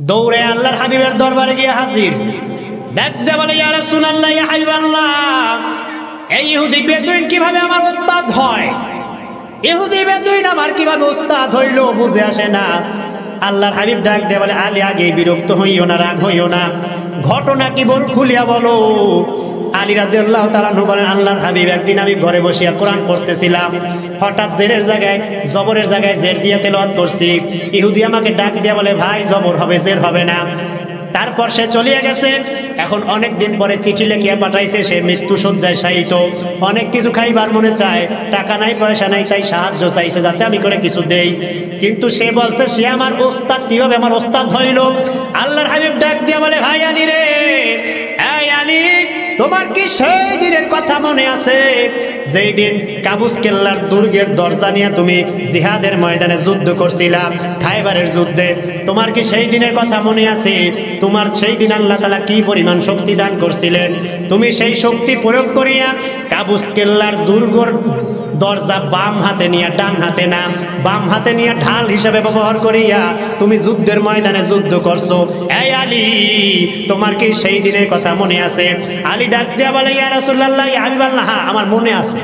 দৌড়ে আল্লাহর হাবিবের দরবারে গিয়ে হাজির। দেখতে বলে, ইয়া রাসূলুল্লাহ, ইয়া হাবিবাল্লাহ, এই ইহুদি বেদুইন কিভাবে আমার ওস্তাদ হয়? ইহুদি বেদুইন আমার কিভাবে ওস্তাদ হইল বুঝে আসে না। আল্লাহর হাবিব ডাক দিয়ে বলে, আলী আগে বিরক্ত হইও না, রাগ হইও না, ঘটনা কি বল, খুলিয়া বলো। আলী রাদিয়াল্লাহু তাআলা আনহু বলেন, আল্লাহর হাবিব, একদিন আমি ঘরে বসিয়া কোরআন পড়তেছিলাম, হঠাৎ জেরের জায়গায় জবরের জায়গায় জের দিয়ে তেলাওয়াত করছি। ইহুদি আমাকে ডাক দিয়ে বলে, ভাই জবর হবে, জের হবে না। তারপর সে চলিয়া গেছে। এখন অনেক দিন পরে চিঠি লিখিয়া পাঠাইছে, সে মৃত্যু শয্যায় শায়িত, অনেক কিছু খাইবার মনে চায়, টাকা নাই পয়সা নাই, তাই সাহায্য চাইছে যাতে আমি করে কিছু দেই। কিন্তু সে বলছে সে আমার ওস্তাদ, কিভাবে আমার ওস্তাদ হইল? আল্লাহর হাবিব ডাক দিয়া বলে, ভাই আলী রে, এই আলী, তোমার কি সেই দিনের কথা মনে আছে যেই দিন কাবুস কেল্লার দুর্গের দরজা নিয়ে তুমি জিহাদের ময়দানে যুদ্ধ করছিলা, খায়বারের যুদ্ধে? তোমার কি সেই দিনের কথা মনে আছে? তোমার সেই দিন আল্লাহ তাআলা কি পরিমাণ শক্তি দান করছিলেন? তুমি সেই শক্তি প্রয়োগ করিয়া কাবুস কেল্লার দুর্গর দরজা বাম হাতে নিয়ে, ডান হাতে না, বাম হাতে নিয়ে ঢাল হিসাবে ব্যবহার করিয়া তুমি যুদ্ধের ময়দানে যুদ্ধ করছো। এই আলী, তোমার কি সেই দিনের কথা মনে আছে? আলী ডাক দিয়া বলে, ইয়া রাসূলুল্লাহ, ইয়া হাবিবাল্লাহ, আমার মনে আছে।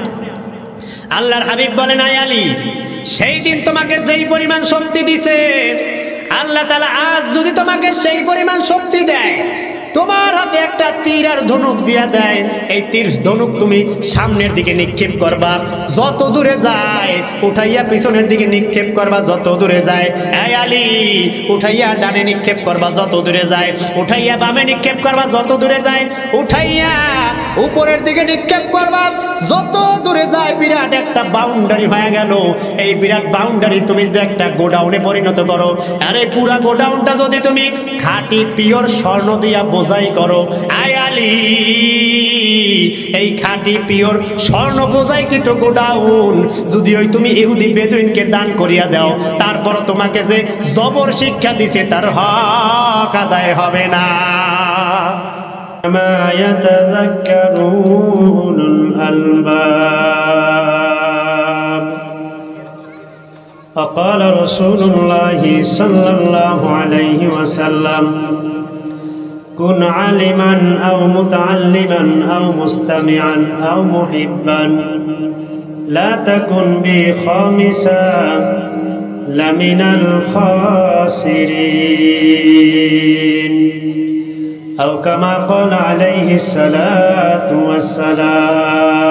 আল্লাহর হাবিব বলেন, আয় আলী, সেই দিন তোমাকে যেই পরিমাণ শক্তি দিছে, আল্লাহ তাআলা আজ যদি তোমাকে সেই পরিমাণ শক্তি দেয়, তোমার হাতে একটা তীর আর ধনুক দিয়া দেয়, এই তীর ধনুক তুমি সামনের দিকে নিক্ষেপ করবা, যত দূরে যায় উঠাইয়া পিছনের দিকে নিক্ষেপ করবা, যত দূরে যায়। এই আলী, উঠাইয়া ডানে নিক্ষেপ করবা, যত দূরে যায়, উঠাইয়া বামে নিক্ষেপ করবা, যত দূরে যায়, উঠাইয়া উপরের দিকে নিক্ষেপ করবা, যত দূরে যায়। বিরাট একটা বাউন্ডারি হয়ে গেল। এই বিরাট বাউন্ডারি তুমি যদি একটা গোডাউনে পরিণত করো, আর এই পুরা গোডাউনটা যদি তুমি খাঁটি পিওর স্বর্ণ দিয়া বোঝাই করো, আয় আলী, এই খাঁটি পিওর স্বর্ণ বোঝাই কিন্তু গোডাউন যদি ওই তুমি ইহুদি বেদুইনকে দান করিয়া দাও, তারপর তোমাকে যে জবর শিক্ষা দিছে তার হক আদায় হবে না। মা ইয়াতাযাক্কারুল আলবাব। وقال رسول الله صلى الله عليه وسلم: كن عالما أو متعلما أو مستمعا أو محبا، لا تكن بي خامسا لمن الخاسرين، أو كما قال عليه الصلاة والسلام.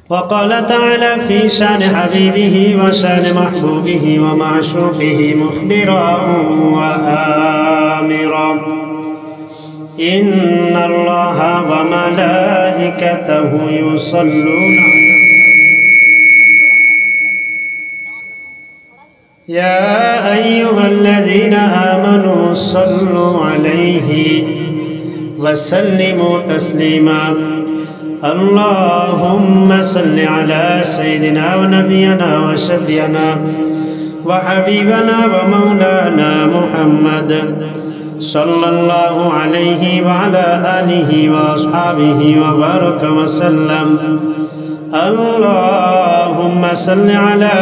وقال تعالى في شان حبيبه وشان محبوبه ومعشوقه مخبرا وآمرا: إن الله وملائكته يصلون يا أيها الذين آمنوا صلوا عليه وسلموا تسليما. اللهم صل على سيدنا ونبينا وشفيعنا وحبيبنا ومولانا محمد صلى الله عليه وعلى آله وأصحابه وبارك وسلم. اللهم صل على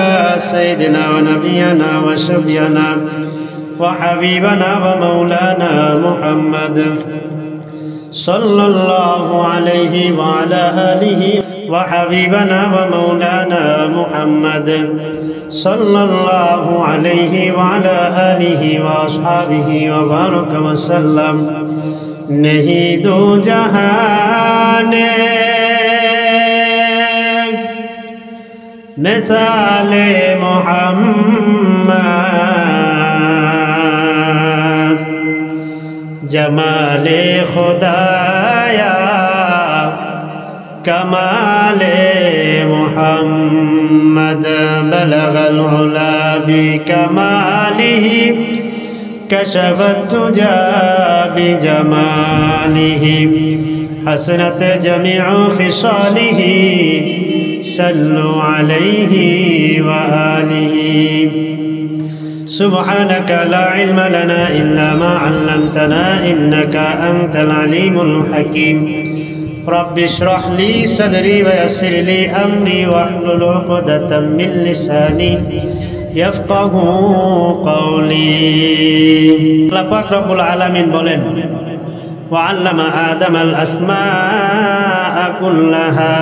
سيدنا ونبينا وشفيعنا وحبيبنا ومولانا محمد صلى الله عليه وعلى آله وحبيبنا ومولانا محمد صلى الله عليه وعلى آله وأصحابه وبارك وسلم. नहीं दो जहाने मिसाले मोहम्मद, जमाले खुदाया कमाले मोहम्मद, बलगल उला बिकमालिही कशफत तुजा बिजमालिही, हसनत जमीउ खिसालिही सल्लु अलैहि व आलिहि. سبحانك لا علم لنا إلا ما علمتنا إنك أنت العليم الحكيم. রব্বি ইশরাহ লি সাদরি ওয়া ইয়াসসির লি আমরি ওয়াহলুল উকদাতাম মিন লিসানি ইয়াফকাহু কওলি। আল্লাহ পাক রব্বুল আলামিন বলেন, ওয়া আল্লামা আদামাল আসমাআ কুল্লাহা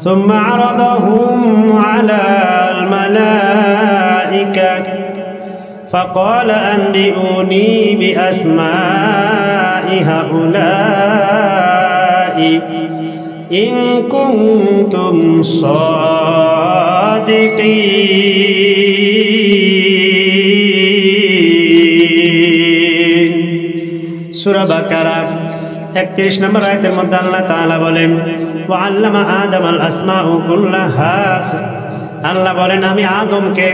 সুম্মা আরাদাহুম আলাল মালাইকা فقال أنبئوني بأسماء هؤلاء إن كنتم صادقين। সূরা বাকারা 31 নম্বর আয়াতের মধ্যে আল্লাহ তাআলা বলেন, ওয়া আল্লামা আদামাল আসমাউ কুল্লাহা, আল্লাহ বলেন আমি আদমকে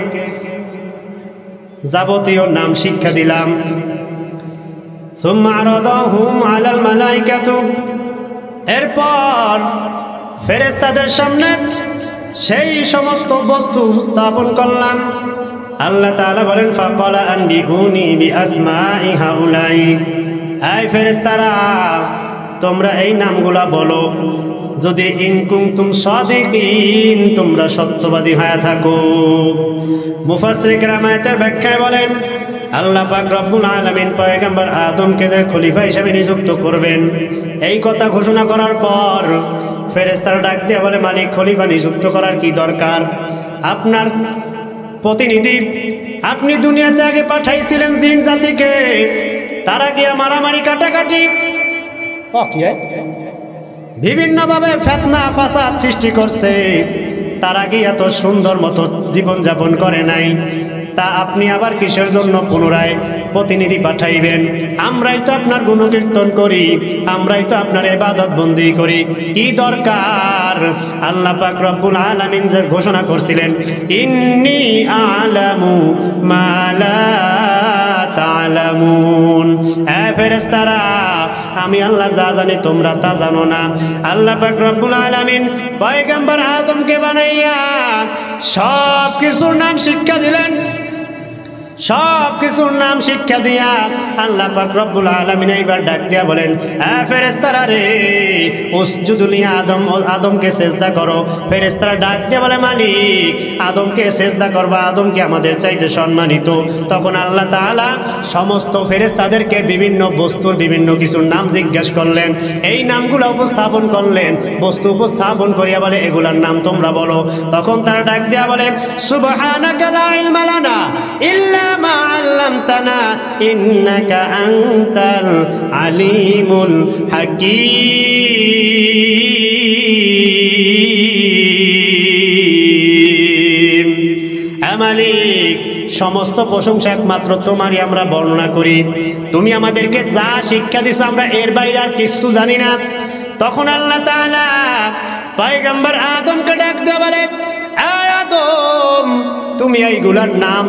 যাবতীয় নাম শিক্ষা দিলাম। সুম্মা আরাদাহুম আলাল মালাইকাতু, এরপর ফেরেশতাদের সামনে সেই সমস্ত বস্তু উপস্থাপন করলাম। আল্লাহ তাআলা বলেন, ফাকালা আনবিউনি বিআসমাই হাউলাই, এই ফেরেশতারা তোমরা এই নামগুলা বলো, যদি ইন কুনতুম সাদিকিন, তোমরা সত্যবাদী হয়ে থাকো। মুফাসসির কেরাম আয়াতের ব্যাখ্যায় বলেন, আল্লাহ পাক রব্বুল আলামিন পয়গম্বর আদমকে যে খলিফা হিসেবে নিযুক্ত করবেন, এই কথা ঘোষণা করার পর ফেরেশতারা ডাক দিয়ে বলে, মালিক খলিফা নিযুক্ত করার কি দরকার? আপনার প্রতিনিধি আপনি দুনিয়াতে আগে পাঠাইছিলেন জিন জাতিকে, তারা গিয়া মারামারি কাটাকাটি বিভিন্নভাবে ফিতনা ফাসাদ সৃষ্টি করছে, তারা কি এত সুন্দর মতো জীবনযাপন করে নাই, তা আপনি আবার কিসের জন্য পুনরায় প্রতিনিধি পাঠাইবেন? আমরাই তো আপনার গুণকীর্তন করি, আমরাই তো আপনার ইবাদত বন্দি করি, কি দরকার? আল্লাহ পাক রব্বুল আলামিন যে ঘোষণা করছিলেন, ইন্নী আলামু মা লা তা'লামুন, এ ফেরেশতারা আমি আল্লাহ যা জানি তোমরা তা জানো না। আল্লাহ পাক রব্বুল আলামিন পয়গম্বর আদমকে বানাইয়া সব কিছুর নাম শিক্ষা দিলেন। সব কিছুর নাম শিক্ষা দিয়া আল্লাহ পাক রব্বুল আলামিন এইবার ডাক দিয়া বলেন, এ ফেরেশতারা রে, উসজুদু লি আদম, আদমকে সিজদা করো। ফেরেশতারা ডাক দিয়া বলে, মালিক আদমকে সিজদা করবা, আদমকে আমাদের চাইতে সম্মানিত। তখন আল্লাহ তাআলা সমস্ত ফেরেশতাদেরকে বিভিন্ন বস্তুর বিভিন্ন কিছুর নাম জিজ্ঞেস করলেন, এই নামগুলো উপস্থাপন করলেন। বস্তু উপস্থাপন করিয়া বলে, এগুলার নাম তোমরা বলো। তখন তারা ডাক দিয়া বলে, সুবহানাকা লা ইলমা লানা ইল্লা মা আল্লামতানা ইন্নাকা আনতাল আলিমুল হাকীম। মালিক সমস্ত প্রশংসা একমাত্র তোমারই আমরা বর্ণনা করি, তুমি আমাদেরকে যা শিক্ষা দিছো আমরা এর বাইরে আর কিছু জানি না। তখন আল্লাহ তাআলা পয়গম্বর আদমকে ডাক দিয়ে বলে, আদম তুমি এইগুলার নাম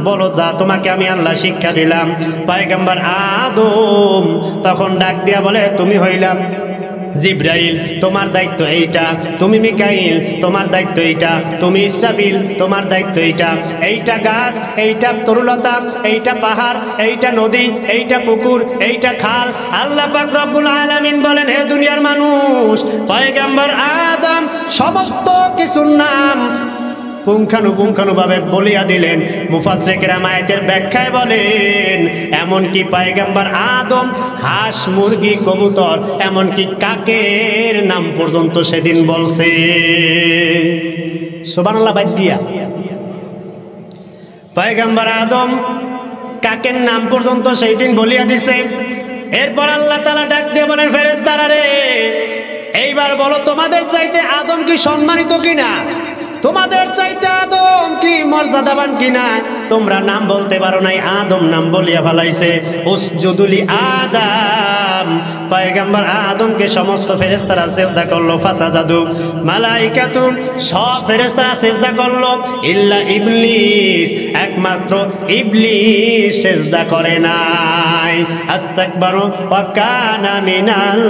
বলো যা তোমাকে আমি আল্লাহ শিক্ষা দিলাম। পয়গম্বর আদম তখন ডাক দিয়া বলে, তুমি হইলা জিব্রাইল, তোমার দায়িত্ব এইটা। তুমি মিকাইল, তোমার দায়িত্ব এইটা। তুমি ইসরাফিল, তোমার দায়িত্ব এইটা। এইটা গাছ, এইটা তরুলতা, এইটা পাহাড়, এইটা নদী, এইটা পুকুর, এইটা খাল। আল্লাহ পাক রব্বুল আলামিন বলেন, হে দুনিয়ার মানুষ, পয়গম্বর আদম সমস্ত কিছুর নাম পুঙ্খানুপুঙ্খানুভাবে বলিয়া দিলেন। মুফাসসির কেরাম আয়াতের ব্যাখ্যায় বলেন, এমনকি পয়গম্বর আদম হাঁস, মুরগি, কবুতর, এমনকি কাকের নাম পর্যন্ত সেদিন বলছে। সুবহানাল্লাহ। বাদ দিয়া পয়গম্বর আদম কাকের নাম পর্যন্ত সেই দিন বলিয়া দিছে। এরপর আল্লাহ তাআলা ডাক দিয়ে বলেন, ফেরেশতারা রে, এইবার বলো তোমাদের চাইতে আদম কি সম্মানিত কিনা? তোমাদের চাইতে আদম কি মর্যাদাবান কিনা? তোমরা নাম বলতে পারো নাই, আদম নাম বলিয়া ফেলাইছে। উসজুদু লি আদম, পয়গম্বর আদমকে সমস্ত ফেরেশতারা সিজদা করলো। ফাসাজাদু মালাইকাতুন, সব ফেরেশতারা সিজদা করলো। ইল্লা ইবলিস, একমাত্র ইবলিস সিজদা করে নাই। আস্তাকবারু ওয়া কানা মিনাল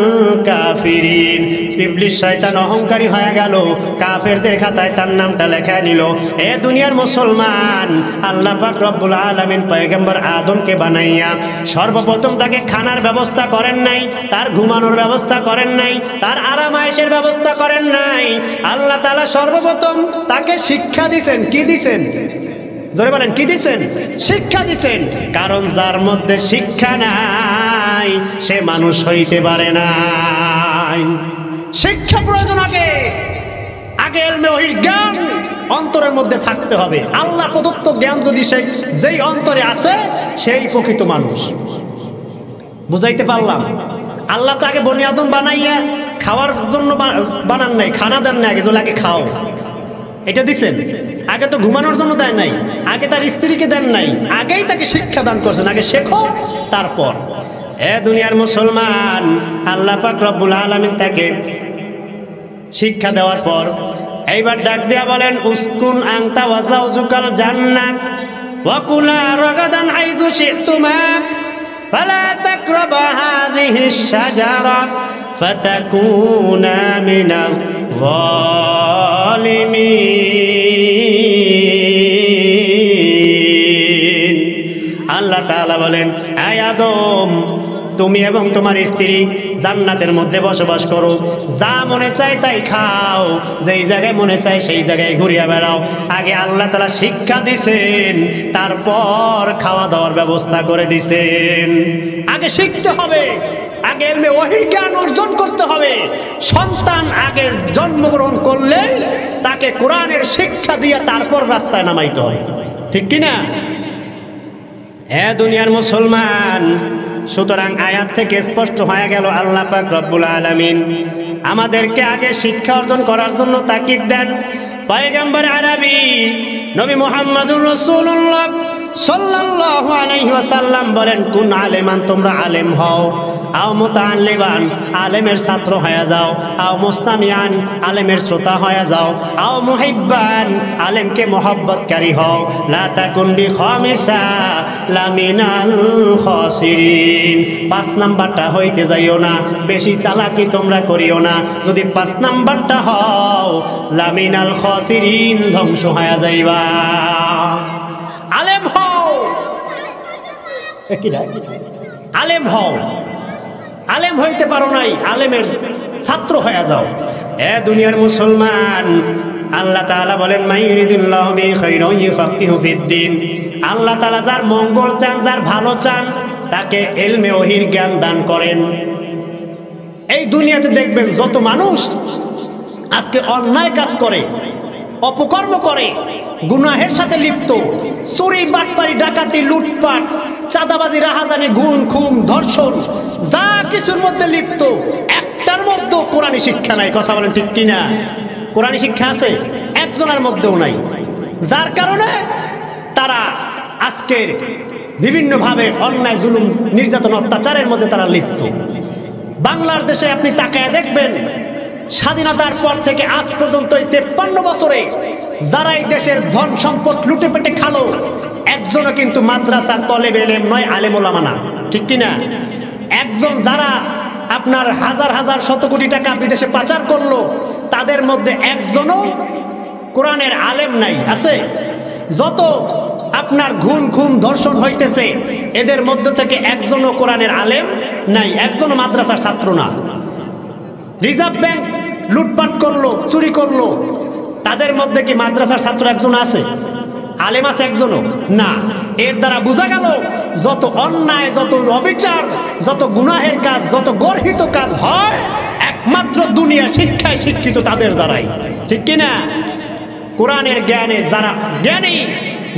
কাফিরিন, ইবলিস শয়তান অহংকারী হয়ে গেল, কাফেরদের খাতায় তার নামটা লেখা নিল। এ দুনিয়ার মুসলমান, আল্লাহ পাক রব্বুল আলামিন পয়গম্বর আদমকে বানাইয়া সর্বপ্রথম তাকে খানার ব্যবস্থা করেন নাই, তার ঘুমানোর ব্যবস্থা করেন নাই, তার আরামায়েশের ব্যবস্থা করেন নাই। আল্লাহ তাআলা সর্বপ্রথম তাকে শিক্ষা দিছেন। কি দিছেন? জোরে বলেন, কি দিছেন? শিক্ষা দিছেন। কারণ যার মধ্যে শিক্ষা নাই সে মানুষ হইতে পারে না। শিক্ষা প্রয়োজন। আগে ইলমে ওহীর জ্ঞান অন্তরের মধ্যে থাকতে হবে। আল্লাহ প্রদত্ত জ্ঞান যদি যেই অন্তরে আছে সেই প্রকৃত মানুষ। বুঝাইতে পারলাম? আল্লাহ তো আগে বনি আদম বানাইয়া খাওয়ার জন্য বানান নাই, খানা দেন না, আগে আগে খাও এটা দিছেন। আগে তো ঘুমানোর জন্য দেয় নাই, আগে তার স্ত্রীকে দেন নাই, আগেই তাকে শিক্ষা দান করছেন। আগে শেখো তারপর। এ দুনিয়ার মুসলমান, আল্লাহ পাক রব্বুল আলামিন তাকে শিক্ষা দেওয়ার পর এইবার ডাক দিয়া বলেন, উসকুন আনতা ওয়া যাওজুকাল জান্নাহ ওয়া কুলা রাগাদান হাইযু শি'তুমা ফালা তাকরাবা হাযিহিশ শাজারা ফাতাকুনা মিনাল যালিমিন। আল্লাহ তাআলা বলেন, হে আদম, তুমি এবং তোমার স্ত্রী জান্নাতের মধ্যে বসবাস করো, যা মনে চায় তাই খাও, যেই জায়গায় মনে চায় সেই জায়গায় ঘুরিয়া বেড়াও। আগে আল্লাহ তাআলা শিক্ষা দিছেন, তারপর খাওয়া দাওয়ার ব্যবস্থা করে দিছেন। আগে শিখতে হবে, আগে ইলমে ওহীর জ্ঞান অর্জন করতে হবে। সন্তান আগে জন্মগ্রহণ করলে তাকে কোরআনের শিক্ষা দিয়ে তারপর রাস্তায় নামাইতে হবে। ঠিক কিনা? হে দুনিয়ার মুসলমান, সুতরাং আয়াত থেকে স্পষ্ট হয়ে গেল আল্লাহ পাক রব্বুল আলামিন আমাদেরকে আগে শিক্ষা অর্জন করার জন্য তাকিদ দেন। পয়গম্বর আরবি নবী মুহাম্মদুর রাসূলুল্লাহ সাল্লাল্লাহু আলাইহি ওয়াসাল্লাম বলেন, কুন আলেমান, তোমরা আলেম হও, আও মুতাআল্লিমান, আলেমের ছাত্র হয়ে যাও, আও মুস্তামিয়ান, আলেমের শ্রোতা হয়ে যাও, আও মুহিব্বান, আলেমকে মহব্বতকারী হও, লা তাকুন বিখামিসা লামিনাল খাসিরিন। 5 নাম্বারটা হইতে যাইও না, বেশি চালাকি তোমরা করিও না। যদি 5 নাম্বারটা হও, লামিনাল খাসিরিন, ধ্বংস হয়ে যাইবা। আলেম হও, আলেম হও। আলেম হইতে পারো নাই, আলেমের ছাত্র হয়ে যাও। এ দুনিয়ার মুসলমান, আল্লাহ তাআলা বলেন, মাইয়ুরিদুল্লাহু বিহি খাইরান ইউফাক্কিহু ফিদ্দিন। আল্লাহ তাআলা যার মঙ্গল চান, যার ভালো চান, তাকে ইলমে ওহীর জ্ঞান দান করেন। এই দুনিয়াতে দেখবেন যত মানুষ আজকে অন্যায় কাজ করে, অপকর্ম করে, গুনাহের সাথে লিপ্ত, চুরি, বাটপারি, ডাকাতি, লুটপাট, চাঁদাবাজি, রাহাজানি, গুণ, খুন, ধর্ষণ, যা কিছুর মধ্যে লিপ্ত, একটার মধ্যে কোরআনী শিক্ষা নাই। কথা বলেন ঠিক কিনা? কোরআনী শিক্ষা আছে? একজনের মধ্যেও নাই। যার কারণে তারা আজকের বিভিন্নভাবে অন্যায়, জুলুম, নির্যাতন, অত্যাচারের মধ্যে তারা লিপ্ত। বাংলার দেশে আপনি তাকায় দেখবেন, স্বাধীনতার পর থেকে আজ পর্যন্ত এই 53 বছরে যারা এই দেশের ধন সম্পদ লুটে পেটে খালো, একজনও কিন্তু মাদ্রাসার তলেবে ইলম নয়, আলেম ওলামা না। ঠিক কিনা? একজন যারা আপনার হাজার হাজার শত কোটি টাকা বিদেশে পাচার করলো, তাদের মধ্যে একজনও কোরআনের আলেম নাই। আছে? যত আপনার খুন, ধর্ষণ হইতেছে, এদের মধ্য থেকে একজনও কোরআনের আলেম নাই, একজনও মাদ্রাসার ছাত্র না। রিজার্ভ ব্যাংক লুটপাট করলো, চুরি করলো, তাদের মধ্যে কি মাদ্রাসার ছাত্র একজন আছে? আলেম আছে একজনও না। এর দ্বারা বোঝা গেল, যত অন্যায়, যত অবিচার, যত গুনাহের কাজ, যত গর্হিত কাজ হয়, একমাত্র দুনিয়া শিক্ষায় শিক্ষিত তাদের দ্বারাই। ঠিক কিনা? কোরআনের জ্ঞানে যারা জ্ঞানী,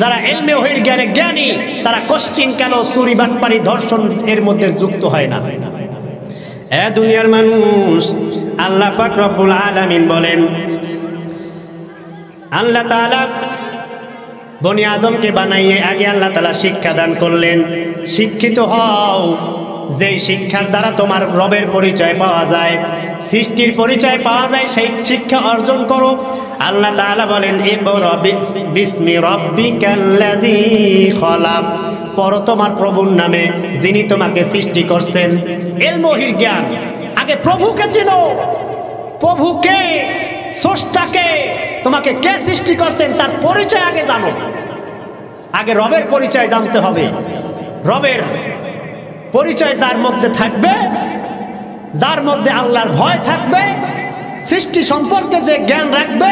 যারা ইলমে ওহীর জ্ঞানে জ্ঞানী, তারা কোশ্চিন কেন চুরি, বাটপারি, ধর্ষণ এর মধ্যে যুক্ত হয় না। এ দুনিয়ার মানুষ, আল্লাহ পাক রব্বুল আলামিন বলেন, আল্লাহ তাআলা বনি আদমকে বানাইয়ে আগে আল্লাহ তাআলা শিক্ষা দান করলেন, শিক্ষিত হও, যেই শিক্ষার দ্বারা তোমার রবের পরিচয় পাওয়া যায়, সৃষ্টির পরিচয় পাওয়া যায়, সেই শিক্ষা অর্জন করো। আল্লাহ তাআলা বলেন, ইকরা বিসমি রাব্বিকাল্লাযী খলাক, পড়ো তোমার প্রভুর নামে যিনি তোমাকে সৃষ্টি করছেন। ইলম ওহীর জ্ঞান, আগে প্রভুকে চেনো, প্রভুকে, স্রষ্টাকে, তোমাকে কে সৃষ্টি করছেন তার পরিচয় আগে জানো। আগে রবের পরিচয় জানতে হবে। রবের পরিচয় যার মধ্যে থাকবে, যার মধ্যে আল্লাহর ভয় থাকবে, সৃষ্টি সম্পর্কে যে জ্ঞান রাখবে,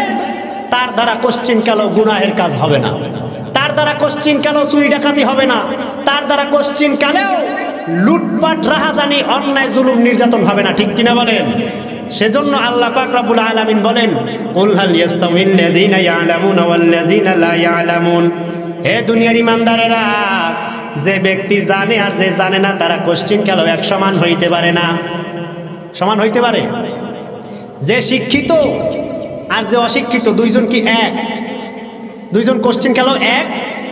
তার দ্বারা কোশ্চিন কালো গুনাহের কাজ হবে না, তার দ্বারা কোশ্চিন কালো চুরি ডাকাতি হবে না, তার দ্বারা কোশ্চিন কালেও লুটপাট রাহাজানি অন্যায় জুলুম নির্যাতন হবে না। ঠিক কিনা বলেন? সেজন্য আল্লাহ পাক রব্বুল আলামিন বলেন, কুল হাল ইয়াস্তাউইল্লাযীনা ইয়ালামুনা ওয়াল্লাযীনা লা ইয়ালামুন। হে দুনিয়ার ইমানদারেরা, যে ব্যক্তি জানে আর যে জানে না তারা কোশ্চিন কালেও এক সমান হইতে পারে না। সমান হইতে পারে? যে শিক্ষিত আর যে অশিক্ষিত দুইজন কি এক? দুইজন কোশ্চিন কালেও এক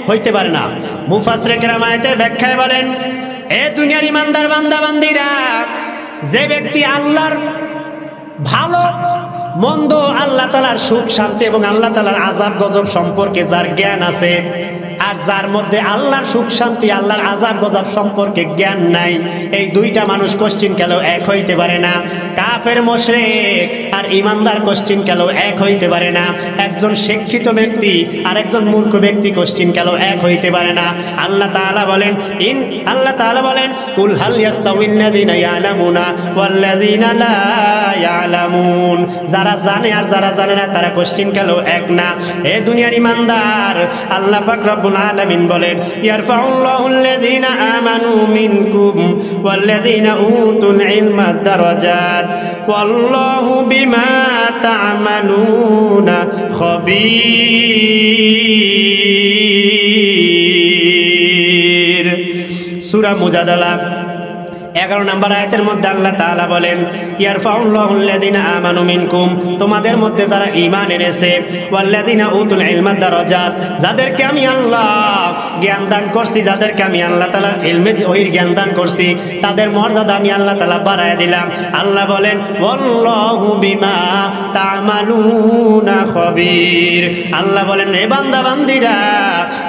হইতে পারে না। মুফাসসিরে কেরাম আয়াতের ব্যাখ্যায় বলেন, এ দুনিয়ার ইমানদার বান্দা বান্দীরা, যে ব্যক্তি আল্লাহর ভালো মন্দ, আল্লাহ তাআলার সুখ শান্তি এবং আল্লাহ তাআলার আযাব গজব সম্পর্কে যার জ্ঞান আছে, আর যার মধ্যে আল্লাহর সুখ শান্তি আল্লাহর আযাব গজব সম্পর্কে জ্ঞান নাই, এই দুইটা মানুষ কোশ্চিন কালেও এক হইতে পারে না। কাফের মুশরিক আর ইমানদার কোশ্চিন কালেও এক হইতে পারে না। একজন শিক্ষিত ব্যক্তি আর একজন মূর্খ ব্যক্তি কোশ্চিন কালেও এক হইতে পারে না। আল্লাহ তাআলা বলেন কুল হাল ইয়াস্তাউইল্লাযীনা ইয়ালামুনা ওয়াল্লাযীনা লা ইয়ালামুন। যারা জানে আর যারা জানে না তারা কোশ্চিন কালেও এক না। এ দুনিয়ার ইমানদার, আল্লাহ পাক রব্বুল আলামিন বলেন, ইয়ারফাউল্লাহুল্লাযীনা আমানু মিনকুম ওয়াল্লাযীনা উতুল ইলমা দারাজাত ওয়াল্লাহু বিমা তা'মালুনা খবীর। সূরা মুজাদালা 11 নম্বর আয়াতের মধ্যে আল্লাহ তাআলা বলেন, ইয়ারফাউল্লাহুল্লাযীনা আমানু মিনকুম, তোমাদের মধ্যে যারা ঈমান এনেছে, ওয়াল্লাযীনা উতুল ইলমা দারাজাত, যাদেরকে আমি আল্লাহ জ্ঞান দান করছি, যাদেরকে আমি আল্লাহ তাআলা ইলমে ওহির জ্ঞান দান করছি, তাদের মর্যাদা আমি আল্লাহ তাআলা বাড়ায় দিলাম। আল্লাহ বলেন, ওয়াল্লাহু বিমা তা'মালুনা খবীর। আল্লাহ বলেন, হে বান্দা বান্দীরা,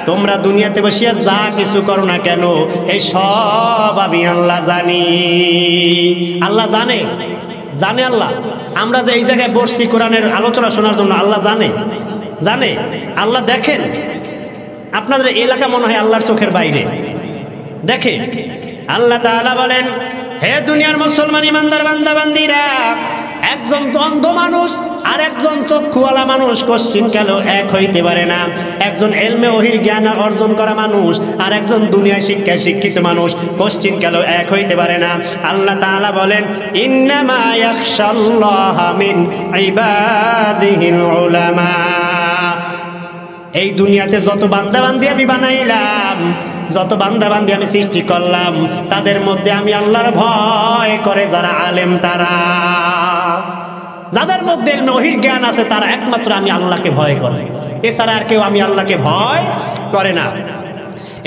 তোমরা দুনিয়াতে বসিয়া যা কিছু করো না কেন, এই সব আমি আল্লাহ জানি। আল্লাহ জানে, জানে আল্লাহ। আমরা যে এই জায়গায় বসছি কোরআনের আলোচনা শোনার জন্য, আল্লাহ জানে। আল্লাহ দেখেন। আপনাদের এলাকা মনে হয় আল্লাহর চোখের বাইরে, দেখে। আল্লাহ তাআলা বলেন, হে দুনিয়ার মুসলমান ইমানদার বান্দা বান্দীরা, একজন অন্ধ মানুষ আর একজন চক্ষুওয়ালা মানুষ কোশ্চিন কালেও এক হইতে পারে না। একজন ইলমে ওহির জ্ঞান অর্জন করা মানুষ আর একজন দুনিয়ায় শিক্ষায় শিক্ষিত মানুষ কোশ্চিন কালেও এক হইতে পারে না। আল্লাহ তাআলা বলেন, ইন্নামা ইয়াখশাল্লাহা মিন ইবাদিহিল উলামা। এই দুনিয়াতে যত বান্দাবান্দি আমি বানাইলাম, যত বান্দাবান্দি আমি সৃষ্টি করলাম, তাদের মধ্যে আমি আল্লাহর ভয় করে যারা আলেম, তারা যাদের মধ্যে ওহির জ্ঞান আছে, তারা একমাত্র আমি আল্লাহকে ভয় করে। এছাড়া আর কেউ আমি আল্লাহকে ভয় করে না।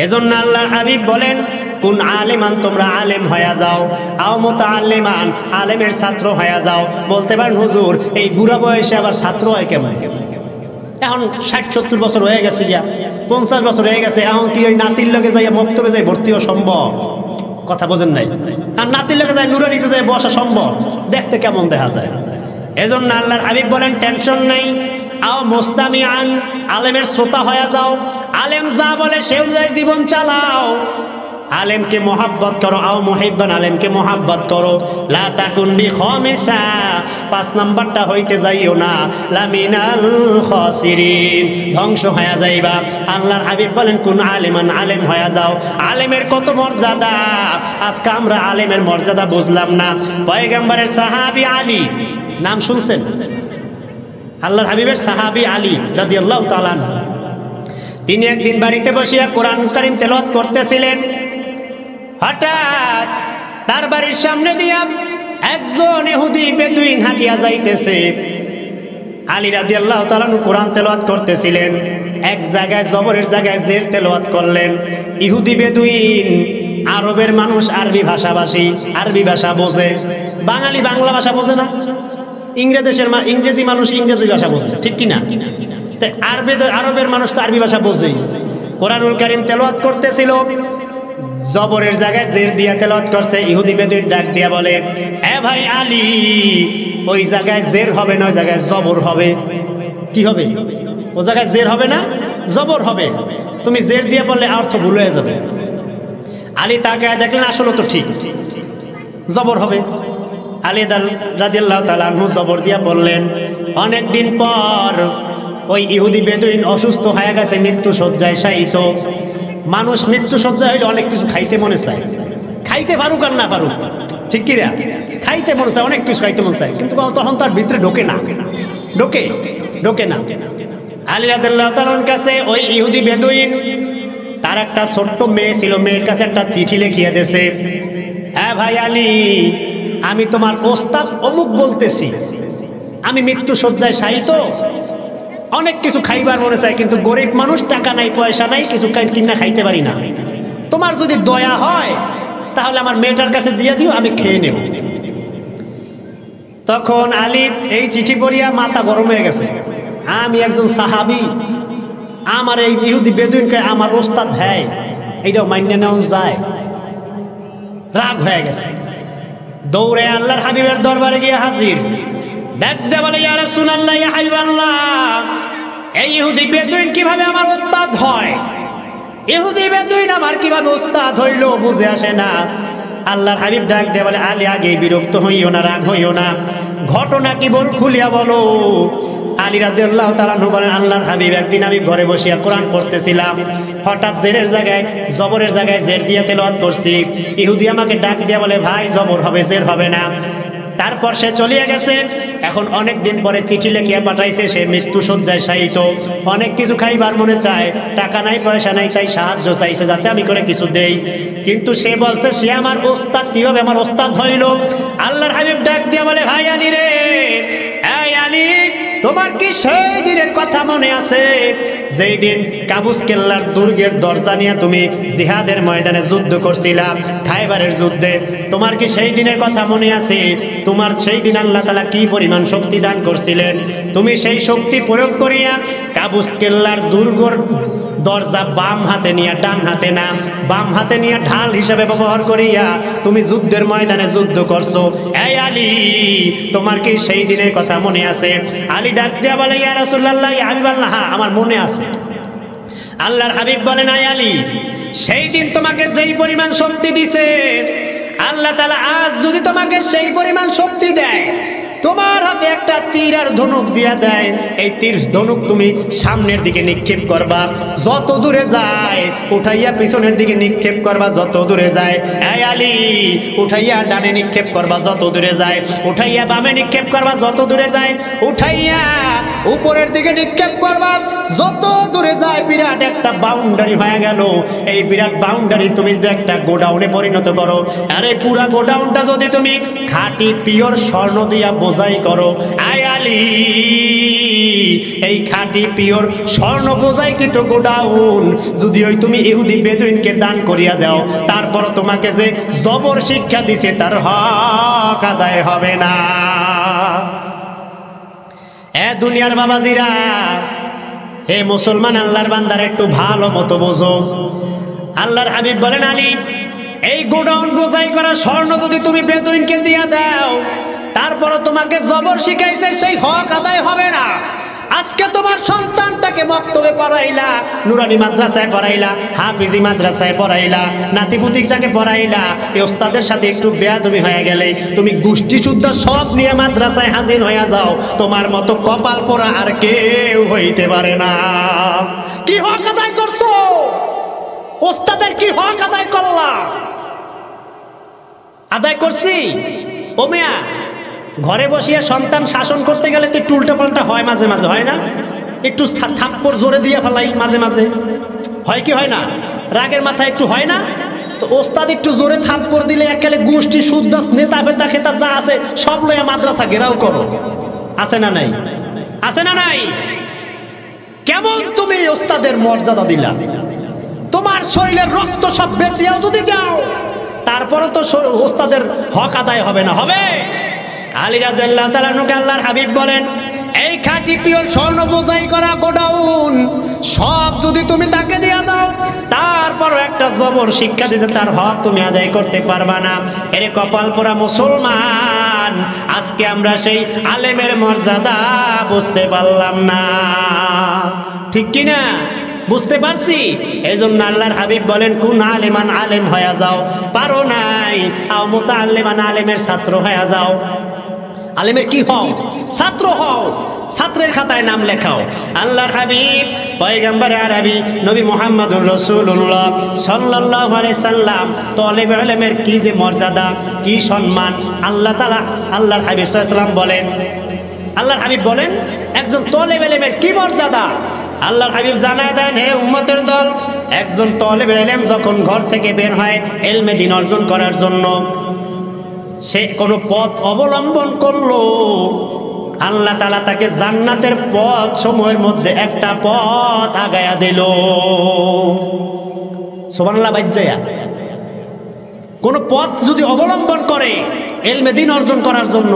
এজন্য আল্লাহর হাবিব বলেন, কুন আলেমান, তোমরা আলেম হয়ে যাও, আও মুতাআল্লিমান, আলেমের ছাত্র হয়ে যাও। বলতে পারেন, হুজুর এই বুড়া বয়সে আবার ছাত্র হয় কেমন? এখন 60-70 বছর হয়ে গেছে, 50 বছর হয়ে গেছে, এখন কি ওই নাতির লগে যাই মক্তবে যাই ভর্তিও সম্ভব? কথা বোঝেন নাই? আর নাতির লগে যাই নুরানিতে যাই বসা সম্ভব? দেখতে কেমন দেখা যায়? এজন্য আল্লাহর হাবিব বলেন, টেনশন নাই, আও মুস্তামিআন, আলেমের শ্রোতা হয়ে যাও। আলেম যা বলে সে অনুযায়ী জীবন চালাও। আলেমকে মোহাব্বত করো, আও মুহিব্বান, আলেমকে মোহাব্বত করো। লা তাকুন বিখামিসা, 5 নাম্বারটা হইতে যাইও না, লামিনাল খাসিরিন, ধ্বংস হয়ে যাইবা। আল্লাহর হাবিব বলেন, কোন আলেমান, আলেম হয়ে যাও। আলেমের কত মর্যাদা, আজকে আমরা আলেমের মর্যাদা বুঝলাম না। পয়গম্বরের সাহাবী আলী, নাম শুনছেন? আল্লাহর হাবিবের সাহাবী আলী রাদিয়াল্লাহু তাআলা আনহু, তিনি একদিন বাড়িতে বসিয়া কোরআন কারীম তেলাওয়াত করতেছিলেন। হঠাৎ তার বাড়ির সামনে দিয়া একজন ইহুদি বেদুইন হাঁটিয়া যাইতেছে। আলী রাদিয়াল্লাহু তাআলা কোরআন তেলাওয়াত করতেছিলেন, এক জায়গায় জবরের জায়গায় জের তেলাওয়াত করলেন। ইহুদি বেদুইন, আরবের মানুষ আরবি ভাষাভাষী, আরবি ভাষা বোঝে। বাঙালি বাংলা ভাষা বোঝে না, ইংরেজি মানুষ ইংরেজি ভাষা বোঝে, ঠিক কিনা? আরবের মানুষ তো আরবি ভাষা বোঝে। কোরআনুল কারীম তেলাওয়াত করতেছিল, জবরের জায়গায় জের দিয়া তেলাওয়াত করছে। ইহুদি বেদুইন ডাক দিয়া বলে, এ ভাই আলী, ওই জায়গায় জের হবে না, ওই জায়গায় জবর হবে। কি হবে? ও জায়গায় জের হবে না, জবর হবে। তুমি জের দিয়ে বললে অর্থ ভুল হয়ে যাবে। আলী তাকে দেখলেন আসলে তো ঠিক, জবর হবে। আলী রাদিয়াল্লাহু তাআলা আনহু জবর দিয়া বললেন, অনেক দিন পর ওই ইহুদি বেদুইন অসুস্থ হয়ে গেছে, মৃত্যু শয্যায় শায়িত। মানুষ মৃত্যু শয্যায় হইলে অনেক কিছু খাইতে মনে চায়, খাইতে পারুক আর না পারুক, ঠিক কি না? খাইতে মনে চায়, অনেক কিছু খাইতে মনে চায়, কিন্তু তখন তার ভিতরে ঢোকে না, ঢোকে না। আলী রাদিয়াল্লাহু তাআলার কাছে ওই ইহুদি বেদুইন, তার একটা ছোট্ট মেয়ে ছিল, মেয়ের কাছে একটা চিঠি লিখিয়ে দিয়েছে, হ্যাঁ ভাই আলী, আমি তোমার ওস্তাদ অমুক বলতেছি, আমি মৃত্যু শয্যায় শায়িত, অনেক কিছু খাইবার মনে চায়, কিন্তু গরিব মানুষ, টাকা নাই, পয়সা নাই, কিছু কিনা খাইতে পারি না। তোমার যদি দয়া হয় তাহলে আমার মেয়েটার কাছে দিয়ে দিও, আমি খেয়ে নেব। তখন আলী এই চিঠি পড়িয়া মাথা গরম হয়ে গেছে, আমি একজন সাহাবী, আমার এই ইহুদি বেদুইনকে আমার ওস্তাদ দেয়, এইটাও মান্য নেওয়া যায়। রাগ হয়ে গেছে, দৌড়ে আল্লাহর হাবিবের দরবারে গিয়ে হাজির। ডাকতে বলে, ইয়া রাসূলুল্লাহ, ইয়া হাবিবাল্লাহ, এই ইহুদি বেদুইন কিভাবে আমার ওস্তাদ হয়? ইহুদি বেদুইন আমার কিভাবে ওস্তাদ হইল বুঝে আসে না। আল্লাহর হাবিব ডাক দিয়ে বলে, আলী আগে বিরক্ত হইও না, রাগ হইও না, ঘটনা কি বল, খুলিয়া বলো। আলী রাদিয়াল্লাহু তাআলা বলেন, আল্লাহর হাবিব, একদিন আমি ঘরে বসিয়া কোরআন পড়তেছিলাম, হঠাৎ জেরের জায়গায় জবরের জায়গায় জের দিয়ে তেলাওয়াত করছি। ইহুদি আমাকে ডাক দিয়ে বলে, ভাই জবর হবে, জের হবে না। তারপর সে চলিয়ে গেছে। এখন অনেক দিন পরে চিঠি লিখিয়া পাঠাইছে, সে মৃত্যু শয্যায় শায়িত, অনেক কিছু খাইবার মনে চায়, টাকা নাই, পয়সা নাই, তাই সাহায্য চাইছে যাতে আমি করে কিছু দেই। কিন্তু সে বলছে সে আমার ওস্তাদ, কিভাবে আমার ওস্তাদ হইল? আল্লাহর হাবিব ডাক দিয়ে বলে, ভাই আলী রে, এই আলী, তোমার কি সেই দিনের কথা মনে আছে যেই দিন কাবুস কেল্লার দুর্গের দরজা নিয়ে তুমি জিহাদের ময়দানে যুদ্ধ করছিলা, খায়বারের যুদ্ধে? তোমার কি সেই দিনের কথা মনে আছে? তোমার সেই দিন আল্লাহ তাআলা কি পরিমাণ শক্তি দান করছিলেন? তুমি সেই শক্তি প্রয়োগ করিয়া কাবুস কেল্লার দুর্গর দরজা বাম হাতে নিয়ে, ডান হাতে না, বাম হাতে নিয়ে ঢাল হিসাবে ব্যবহার করিয়া তুমি যুদ্ধের ময়দানে যুদ্ধ করছো। এই আলী, তোমার কি সেই দিনের কথা মনে আছে? আলী ডাক দিয়া বলে, ইয়া রাসূলুল্লাহ, ইয়া হাবিবাল্লাহ, হ্যাঁ আমার মনে আছে। আল্লাহর হাবিব বলেন, আয় আলী, সেই দিন তোমাকে যেই পরিমাণ শক্তি দিছে, আল্লাহ তাআলা আজ যদি তোমাকে সেই পরিমাণ শক্তি দেয়, তোমার হাতে একটা তীর আর ধনুক দিয়া দেয়, এই তীর ধনুক তুমি সামনের দিকে নিক্ষেপ করবা, যত দূরে যায় উঠাইয়া পিছনের দিকে নিক্ষেপ করবা, যত দূরে যায়। এই আলী, উঠাইয়া ডানে নিক্ষেপ করবা, যত দূরে যায়, উঠাইয়া বামে নিক্ষেপ করবা, যত দূরে যায়, উঠাইয়া উপরের দিকে নিক্ষেপ করবা, যত দূরে যায়। বিরাট একটা বাউন্ডারি হয়ে গেল। এই বিরাট বাউন্ডারি তুমি যদি একটা গোডাউনে পরিণত করো, আর এই পুরা গোডাউনটা যদি তুমি খাঁটি পিওর স্বর্ণ দিয়া বোঝাই করো, আয় আলী, এই খাঁটি পিওর স্বর্ণ বোঝাই কিন্তু গোডাউন যদি ওই তুমি ইহুদি বেদুইনকে দান করিয়া দাও, তারপরও তোমাকে যে জবর শিক্ষা দিছে তার হক আদায় হবে না। এ দুনিয়ার বাবাজিরা, হে মুসলমান আল্লাহর বান্দার, একটু ভালো মতো বোঝো। আল্লাহর হাবিব বলেন, আলী, এই গোডাউন বোঝাই করা স্বর্ণ যদি তুমি বেদুইনকে দিয়া দাও, তারপরও তোমাকে জবর শিখাইছে, সেই হক আদায় হবে না। আজকে তোমার সন্তানটাকে মক্তবে পড়াইলা, নুরানি মাদ্রাসায় পড়াইলা, হাফিজি মাদ্রাসায় পড়াইলা, নাতিপুতিটাকে পড়াইলা, এই ওস্তাদের সাথে একটু বেয়াদবি হয়ে গেলে তুমি গোষ্ঠী শুদ্ধ সব নিয়ে মাদ্রাসায় হাজির হয়ে যাও, তোমার মতো কপাল পোড়া আর কেউ হইতে পারে না। কি হক আদায় করছো? ওস্তাদের কি হক আদায় করলা? আদায় করছি। ও মিয়া, ঘরে বসিয়া সন্তান শাসন করতে গেলে তো একটু উল্টা পাল্টা হয়, মাঝে মাঝে হয় না? একটু থাপ্পড় জোরে দিয়ে ফেলাই মাঝে মাঝে, হয় কি হয় না? রাগের মাথায় একটু হয় না? তো ওস্তাদ একটু জোরে থাপ্পড় দিলে একেবারে গোষ্ঠী শুদ্ধ নেতা ফেতা খেতা যা আছে সব লইয়া মাদ্রাসা ঘেরাও করো। আছে না নাই? আছে না নাই? কেমন তুমি ওস্তাদের মর্যাদা দিলা? তোমার শরীরের রক্ত সব বেঁচিয়েও যদি দাও, তারপরও তো ওস্তাদের হক আদায় হবে না। হবে? আলী রাদিয়াল্লাহু তাআলা আনহুকে আল্লাহর হাবিব বলেন, এই খাঁটি পিওর স্বর্ণ বোঝাই করা গোডাউন সব যদি তুমি তাকে দিয়া দাও, তারপরও একটা জবর শিক্ষা দিয়েছে, তার হক তুমি আদায় করতে পারবা না। এরে কপাল পোড়া মুসলমান, মুসলমান, আজকে আমরা সেই আলেমের মর্যাদা বুঝতে পারলাম না, ঠিক কিনা? বুঝতে পারছি। এই জন্য আল্লাহর হাবিব বলেন কুন আলেমান, আলেম হয়ে যাও। পারো নাই, আও মুতাআল্লিমান, আলেমের ছাত্র হয়ে যাও। আলেমের কি হও? ছাত্র হও, ছাত্রের খাতায় নাম লেখাও। আল্লাহর হাবিব পয়গম্বরে আরবি নবী মুহাম্মদুর রাসূলুল্লাহ সাল্লাল্লাহু আলাইহি সাল্লাম তালেবে ইলমের কি যে মর্যাদা, কি সম্মান আল্লাহ তাআলা আল্লাহর হাবিব সাল্লাল্লাহু আলাইহি সাল্লাম বলেন, আল্লাহর হাবিব বলেন একজন তালেবে ইলমের কি মর্যাদা। আল্লাহর হাবিব জানায় দেন, হে উম্মতের দল, একজন তালেবে ইলম যখন ঘর থেকে বের হয় ইলমে দ্বীন অর্জন করার জন্য, সে কোনো পথ অবলম্বন করলো, আল্লাহ তাআলা তাকে জান্নাতের পথ সমূহের মধ্যে একটা পথ আগায়া দিল। সুবহানাল্লাহ। বাইজ্জায়া কোন পথ যদি অবলম্বন করে ইলমে দ্বীন অর্জন করার জন্য,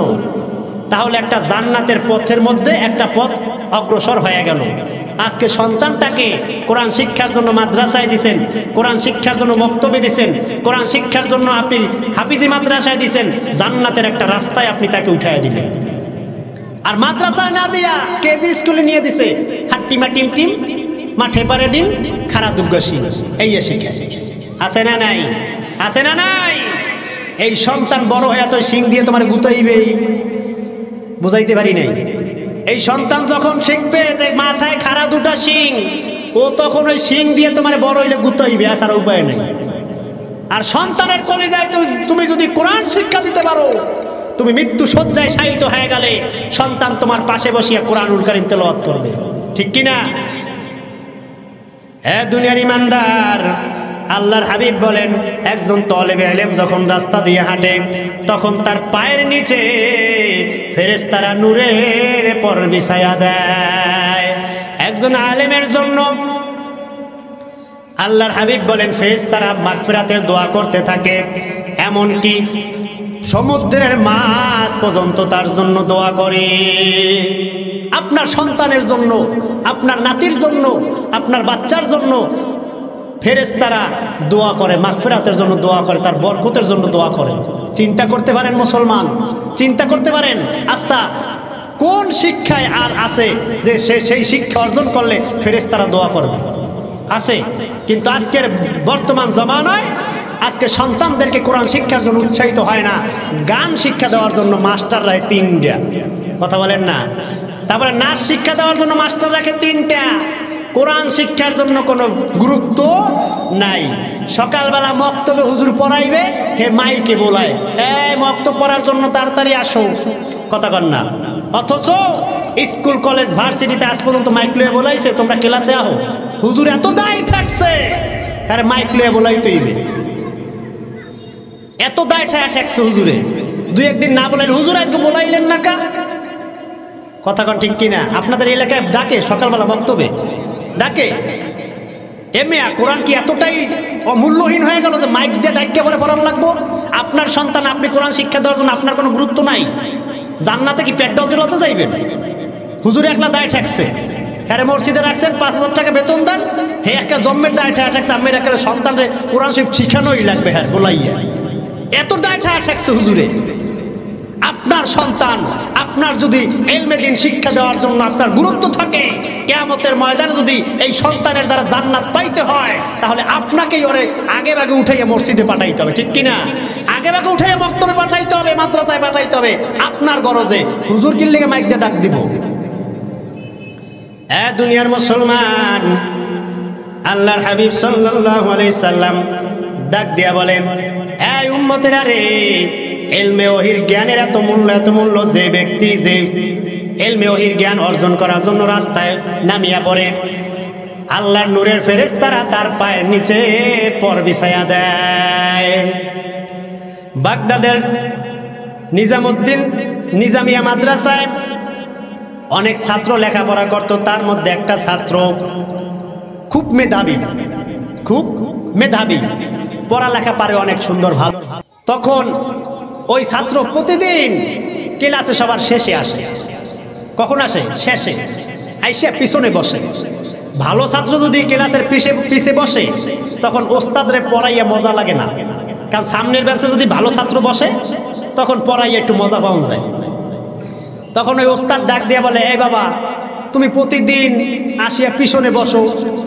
তাহলে একটা জান্নাতের পথের মধ্যে একটা পথ অগ্রসর হয়ে গেল। আজকে সন্তানটাকে কোরআন শিক্ষার জন্য মাদ্রাসায় দিছেন, কোরআন শিক্ষার জন্য মক্তবে দিছেন, কোরআন শিক্ষার জন্য আপনি হাফিজি মাদ্রাসায় দিছেন, জান্নাতের একটা রাস্তায় আপনি তাকে উঠায় দিলেন। আর মাদ্রাসায় না দিয়া কেজি স্কুলে নিয়ে দিছে, হাট্টিমা টিম টিম মাঠে পারে দিন খারা দুর্গসী, এই শিক্ষা আছে না নাই? আছে না নাই? এই সন্তান বড় হয়ে তো শিং দিয়ে তোমার গুতাইবে, বুঝাইতে পারি নাই। এই সন্তান যখন শিখবে যে মাথায় খাড়া দুটা শিং, ও তখন ওই শিং দিয়ে তোমার বড় হইলে গুতাইবে, আসার উপায় নেই। আর সন্তানের কলিজায় তুমি যদি কোরআন শিক্ষা দিতে পারো, তুমি মৃত্যু শয্যায় শায়িত হয়ে গেলে সন্তান তোমার পাশে বসিয়া কোরআনুল কারীম তেলাওয়াত করবে, ঠিক কিনা? হে দুনিয়ার ইমানদার, আল্লাহর হাবিব বলেন একজন তালেবে ইলম যখন রাস্তা দিয়ে হাঁটে, তখন তার পায়ের নিচে ফেরেশতারা নূরের পর বিছায়া দেয়। একজন আলেমের জন্য আল্লাহর হাবিব বলেন ফেরেশতারা মাগফিরাতের দোয়া করতে থাকে, এমনকি সমুদ্রের মাছ পর্যন্ত তার জন্য দোয়া করে। আপনার সন্তানের জন্য, আপনার নাতির জন্য, আপনার বাচ্চার জন্য ফেরেশতারা দোয়া করে, মাগফিরাতের জন্য দোয়া করে, তার বরকতের জন্য দোয়া করে। চিন্তা করতে পারেন মুসলমান, চিন্তা করতে পারেন। আচ্ছা, কোন শিক্ষায় আর আছে যে সেই শিক্ষা অর্জন করলে ফেরেশতারা দোয়া করবে? আছে। কিন্তু আজকের বর্তমান জমানায় আজকে সন্তানদেরকে কোরআন শিক্ষার জন্য উৎসাহিত হয় না, গান শিক্ষা দেওয়ার জন্য মাস্টার রাখে 3টা, কথা বলেন না। তারপরে নাচ শিক্ষা দেওয়ার জন্য মাস্টার রাখে 3টা, কোরআন শিক্ষার জন্য কোনো গুরুত্ব নাই। সকালবেলা মক্তবে হুজুর পড়াইবে, হে মাইকে বলায়, এই মক্তব পড়ার জন্য তাড়াতাড়ি আসো, কথা কন না। অথচ স্কুল কলেজ ভার্সিটিতে আজ পর্যন্ত মাইক লয়ে বলাইছে তোমরা ক্লাসে আহো। হুজুর এত দায় থাকছে, আরে মাইক লয়ে বলাই তৈবে, এত দায় ঠেকছে হুজুরে। 2-1 দিন না বলাইলে হুজুর আজকে বলাইলেন না কা, কথা কন ঠিক কিনা? আপনাদের এলাকায় ডাকে সকালবেলা মক্তবে ডাকে। এমিয়া কোরআন কি এতটাই অমূল্যহীন হয়ে গেল যে মাইক দিয়ে ডাক্কে বলে পড়ানো লাগবো? আপনার সন্তান আপনি কোরআন শিক্ষা দেওয়ার জন্য আপনার কোনো গুরুত্ব নাই? জান্নাতে কি পেট ডলতে ডলতে যাইবেন? হুজুরে একলা দায় ঠেকছে, হ্যাঁ মসজিদে রাখছেন 5000 টাকা বেতন দেন, হে একটা জন্মের দায় ঠেকছে, আমি একটা সন্তানরে কোরআন শিক্ষা শিখানোই লাগবে, হ্যাঁ বলাইয়া এত দায় ঠেকছে হুজুরে। আপনার সন্তান, আপনার যদি ইলমে দ্বীন শিক্ষা দেওয়ার জন্য আপনার গুরুত্ব থাকে, কিয়ামতের ময়দানে যদি এই সন্তানের দ্বারা জান্নাত পাইতে হয়, তাহলে আপনাকেই ওরে আগে ভাগে উঠাইয়া মসজিদে পাঠাইতে হবে, ঠিক কিনা? আগে ভাগে উঠাইয়া মক্তবে পাঠাইতে হবে, মাদ্রাসায় পাঠাইতে হবে। আপনার গরজে হুজুর কি লেগে মাইক দিয়ে ডাক দিব? দুনিয়ার মুসলমান, আল্লাহর হাবিব সাল্লাল্লাহু আলাইহি সাল্লাম ডাক দিয়া বলেন, এই উম্মতেরা রে, ইলমে ওহির জ্ঞানের এত মূল্য, যে ব্যক্তি যে ইলমে ওহির জ্ঞান অর্জন করার জন্য রাস্তায় নামিয়া পড়ে, আল্লাহর নূরের ফেরেশতারা তার পায়ের নিচে পর বিছায়া দেয়। বাগদাদের নিজামউদ্দিন নিজামিয়া মাদ্রাসায় অনেক ছাত্র লেখাপড়া করত, তার মধ্যে একটা ছাত্র খুব মেধাবী, পড়ালেখা পারে অনেক সুন্দর, ভালো। তখন ওই ছাত্র প্রতিদিন ক্লাসে সবার শেষে আসে। কখন আসে? শেষে। আইসা পিছনে বসে। ভালো ছাত্র যদি ক্লাসের পিছে বসে, তখন ওস্তাদরে পড়াইয়া মজা লাগে না, কারণ সামনের বেঞ্চে যদি ভালো ছাত্র বসে তখন পড়াই একটু মজা পাওয়া যায়। তখন ওই ওস্তাদ ডাক দিয়ে বলে, এই বাবা তুমি প্রতিদিন আসিয়া পিছনে বসো,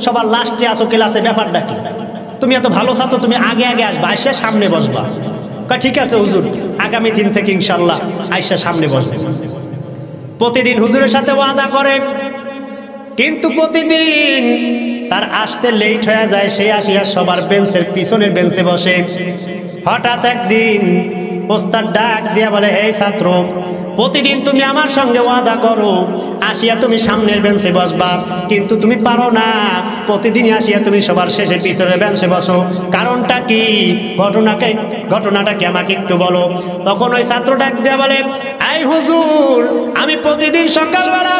সবার লাস্টে আসো ক্লাসে, ব্যাপারটা কি? তুমি এত ভালো ছাত্র, তুমি আগে আগে আসবা, আইসা সামনে বসবা। ঠিক আছে হুজুর, আগামী দিন থেকে ইনশাল্লাহ আইসা সামনে বসবে। প্রতিদিন হুজুরের সাথে ওয়াদা করে, কিন্তু প্রতিদিন তার আসতে লেট হয়ে যায়। সে আসিয়া সবার বেঞ্চের পিছনের বেঞ্চে বসে। হঠাৎ একদিন ওস্তাদ ডাক দিয়া বলে, এই ছাত্র, প্রতিদিন তুমি আমার সঙ্গে ওয়াদা করো আসিয়া তুমি সামনের বেঞ্চে বসবা, কিন্তু তুমি পারো না। প্রতিদিনই আসিয়া তুমি সবার শেষে পিছনের বেঞ্চে বসো, কারণটা কি? ঘটনাটা কি আমাকে একটু বলো। তখন ওই ছাত্র ডাক দিয়া বলে, এই হুজুর, আমি প্রতিদিন সকালবেলা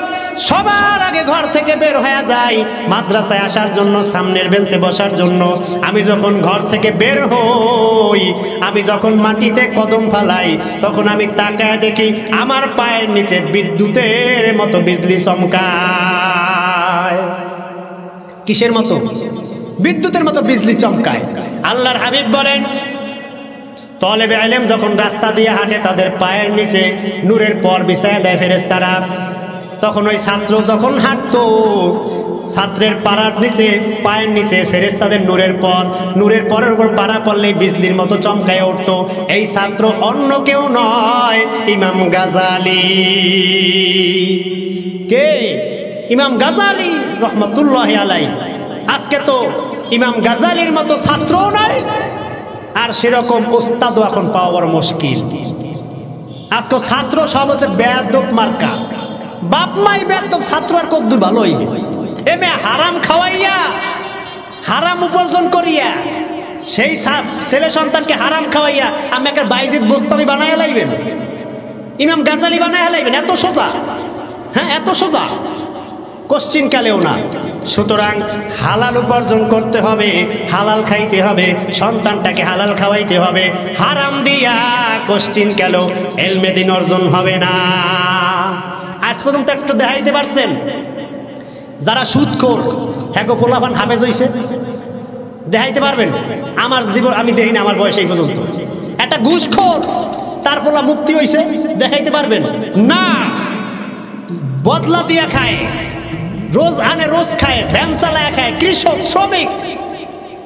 সবার আগে ঘর থেকে বের হয়ে যাই মাদ্রাসায় আসার জন্য, সামনের বেঞ্চে বসার জন্য। আমি যখন ঘর থেকে বের হই, আমি যখন মাটিতে কদম ফালাই, তখন আমি তাকায় দেখি আমার পায়ের নিচে বিদ্যুতের মতো বিজলি চমকায়। কিসের মতো? বিদ্যুতের মতো বিজলি চমকায়। আল্লাহর হাবিব বলেন, তলেবে ইলম যখন রাস্তা দিয়ে হাঁটে, তাদের পায়ের নিচে নূরের পর বিছায়া দেয় ফেরেশতারা। তখন ওই ছাত্র যখন হাঁটতো, ছাত্রের পাড়ার নিচে, পায়ের নিচে ফেরেশতাদের নূরের পরের উপর পাড়া পড়লেই বিজলির মতো চমকায় উঠতো। এই ছাত্র অন্য কেউ নয়, ইমাম গাজালি। কে? ইমাম গাজালি রহমতুল্লাহি আলাইহি। আজকে তো ইমাম গাজালির মতো ছাত্রও নাই, আর সেরকম ওস্তাদও এখন পাওয়া বড় মুশকিল। আজকে ছাত্র সব হচ্ছে বেয়াদব মার্কা। বাপ মাই বেয়াদব, ছাত্র আর কদ্দুর ভালো হইবে। এমে হারাম খাওয়াইয়া, হারাম উপার্জন করিয়া, সেই ছেলে সন্তানকে হারাম খাওয়াইয়া আমি একটা বাইজিদ বোস্তামি বানাইয়া লাইবেন, ইমাম গাজালি বানাইয়া লাইবেন? এত সোজা? হ্যাঁ, এত সোজা? কোশ্চিন কালেও না। সুতরাং হালাল উপার্জন করতে হবে, হালাল খাইতে হবে, সন্তানটাকে হালাল খাওয়াইতে হবে। হারাম দিয়া কোশ্চিন কালেও এলমে দিন অর্জন হবে না। আজ পর্যন্ত একটু দেখাইতে পারছেন যারা সুদখোর, হ্যাঁ গো পোলাপান হাফেজ হইছে? দেখাইতে পারবেন? আমার জীবন আমি দেখি না, আমার বয়স এই পর্যন্ত। একটা ঘুষখোর, তার পোলা মুক্তি হইছে? দেখাইতে পারবেন? না। বদলা দিয়া খায়, রোজ আনে রোজ খায়, ভ্যান চালায় খায়, কৃষক শ্রমিক,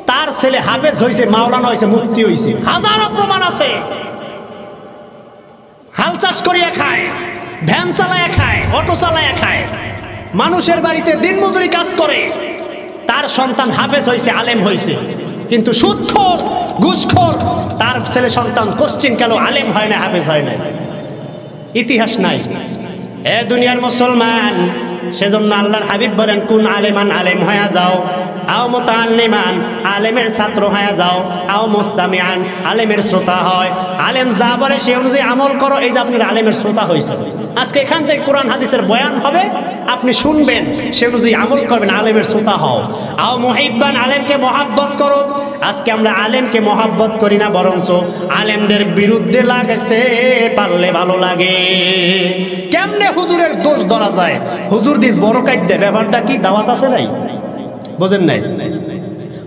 তার ছেলে হাফেজ হইছে, মাওলানা হইছে, মুক্তি হইছে। হাজারো প্রমাণ আছে। হাল চাষ করিয়া খায়, ভ্যান চালায় খায়, অটো চালায় খায়, মানুষের বাড়িতে দিনমজুরি কাজ করে, তার সন্তান হাফেজ হইছে, আলেম হইছে। কিন্তু সুদখোর, ঘুষখোর, তার ছেলে সন্তান কোশ্চিন কেন আলেম হয় না, হাফেজ হয় না, ইতিহাস নাই। এ দুনিয়ার মুসলমান, সেজন্য আল্লাহর হাবিব বলেন, কোন আলেমান, আলেম হয়ে যাও, আও মুতাআল্লিমান, আলেমের ছাত্র হয়ে যাও, আও মুস্তামিআন, আলেমের শ্রোতা হয়। আলেম যা বলে সে অনুযায়ী আমল করো, এই যে আপনার আলেমের শ্রোতা হয়েছে। আজকে এখান থেকে কোরআন হাদিসের বয়ান হবে, আপনি শুনবেন, সে অনুযায়ী আমল করবেন, আলেমের শ্রোতা হও। আও মুহিব্বান, আলেমকে মহাব্বত করো। আজকে আমরা আলেমকে মহাব্বত করি না, বরঞ্চ আলেমদের বিরুদ্ধে লাগতে পারলে ভালো লাগে। কেমনে হুজুরের দোষ ধরা যায়? হুজুর দিস বড় কাইদে, ব্যাপারটা কি? দাওয়াত আছে নাই? বোঝেন নাই?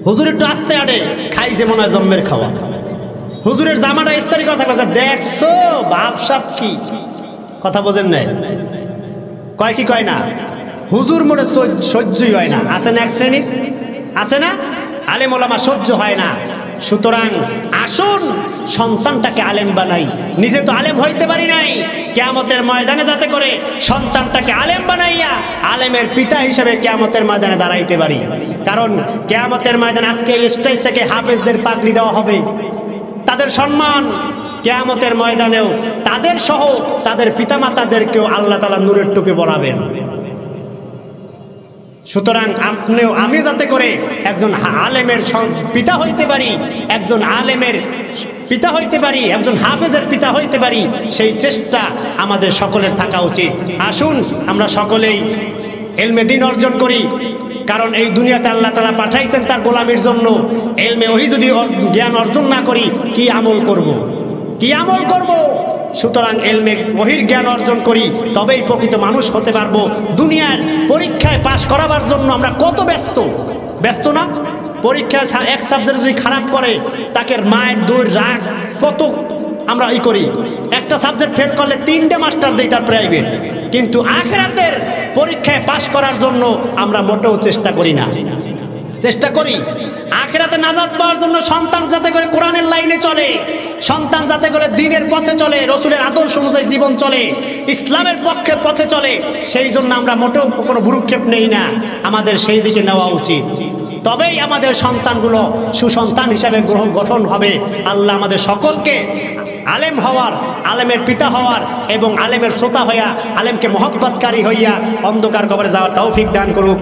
হুজুর একটু আস্তে আড়ে খাইছে মনে হয় জম্মের খাওয়া। হুজুরের জামাটা ইস্তারি করা থাকবে, দেখছো বাপসাপ কি কথা, বোঝেন নাই? কয় কি কয় না? হুজুর মোড়ে সহ্যই হয় না। আছে না এক শ্রেণীর? আছে না? আলেম ওলামা সহ্য হয় না। সুতরাং আসুন সন্তানটাকে আলেম বানাই। নিজে তো আলেম হইতে পারি নাই, কিয়ামতের ময়দানে যাতে করে সন্তানটাকে আলেম বানাইয়া আলেমের পিতা হিসেবে কিয়ামতের ময়দানে দাঁড়াইতে পারি। কারণ কিয়ামতের ময়দানে আজকে স্টেজ থেকে হাফেজদের পাগড়ি দেওয়া হবে, তাদের সম্মান। কিয়ামতের ময়দানেও তাদের সহ তাদের পিতামাতাদেরকেও আল্লাহ তাআলা নূরের টুপি পরাবেন। সুতরাং আপনিও আমিও যাতে করে একজন আলেমের পিতা হইতে পারি, একজন আলেমের পিতা হইতে পারি, একজন হাফেজের পিতা হইতে পারি, সেই চেষ্টা আমাদের সকলের থাকা উচিত। আসুন আমরা সকলেই ইলমে দ্বীন অর্জন করি। কারণ এই দুনিয়াতে আল্লাহ তাআলা পাঠাইছেন তার গোলামির জন্য। ইলমে ওহী যদি জ্ঞান অর্জন না করি, কি আমল করব? কি আমল করব? সুতরাং ইলমে ওহীর জ্ঞান অর্জন করি, তবেই প্রকৃত মানুষ হতে পারবো। দুনিয়ার পরীক্ষায় পাশ করাবার জন্য আমরা কত ব্যস্ত না? পরীক্ষায় এক সাবজেক্ট যদি খারাপ করে, তাকে মায়ের দৌড় রাগ, কত আমরা করি। একটা সাবজেক্ট ফেল করলে 3টে মাস্টার দেই তার প্রাইভেট, কিন্তু আখিরাতের পরীক্ষায় পাশ করার জন্য আমরা মোটেও চেষ্টা করি না। চেষ্টা করি আখিরাতে নাজাত পাওয়ার জন্য, সন্তান যাতে করে কোরআনের লাইনে চলে, সন্তান যাতে করে দ্বীনের পথে চলে, রসুলের আদর্শ অনুযায়ী জীবন চলে, ইসলামের পথে চলে, সেই জন্য আমরা মোটেও কোনো ভ্রুক্ষেপ নেই না। আমাদের সেই দিকে নেওয়া উচিত, তবেই আমাদের সন্তানগুলো সুসন্তান হিসাবে গঠন হবে। আল্লাহ আমাদের সকলকে আলেম হওয়ার, আলেমের পিতা হওয়ার এবং আলেমের শ্রোতা হইয়া, আলেমকে মহব্বতকারী হইয়া অন্ধকার কবরে যাওয়ার তৌফিক দান করুক।